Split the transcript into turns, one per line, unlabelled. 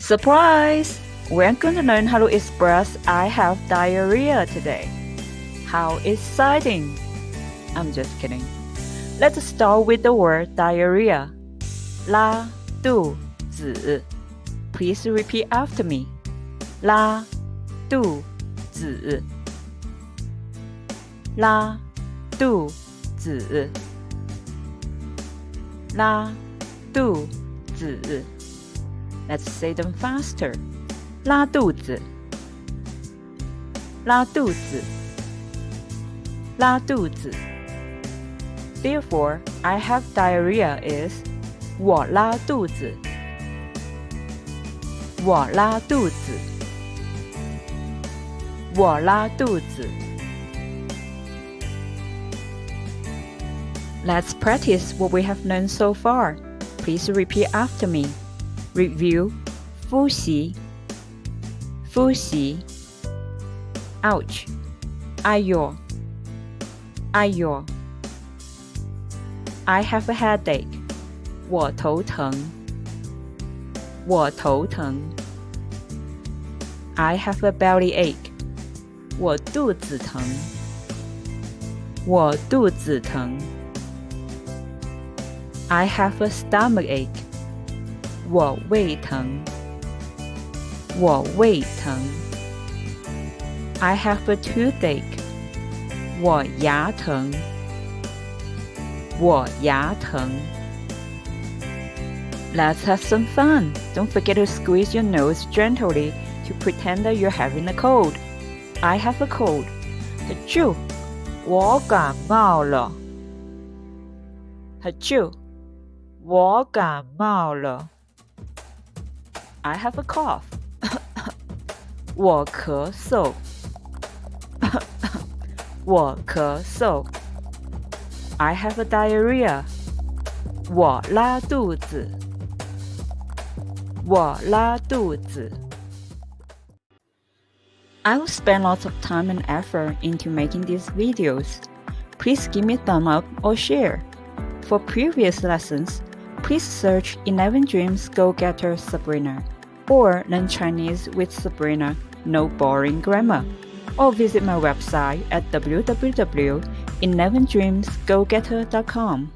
Surprise! We're going to learn how to express I have diarrhea today. How exciting! I'm just kidding. Let's start with the word diarrhea. 拉肚子 Please repeat after me. 拉肚子拉肚子拉肚子 Let's say them faster. 拉肚子拉肚子拉肚子 Therefore, I have diarrhea is 我拉肚子我拉肚子我拉肚子 Let's practice what we have learned so far. Please repeat after me. Review 复习复习 Ouch 哎呦哎呦 I have a headache 我头疼我头疼 I have a bellyache 我肚子疼我肚子疼 I have a stomachache 我胃疼我胃疼 I have a toothache 我牙疼我牙疼 Let's have some fun. Don't forget to squeeze your nose gently to pretend that you're having a cold. I have a cold. Achoo! 我感冒了 Achoo! 我感冒了 I have a cough. 我咳嗽我咳嗽 I have a diarrhea. 我拉肚子我拉肚子 I will spend lots of time and effort into making these videos. Please give me a thumb up or share. For previous lessons, please search 11 Dreams Go-Getter Sabrina or Learn Chinese with Sabrina, No Boring Grammar, or visit my website at www.11dreamsgogetter.com.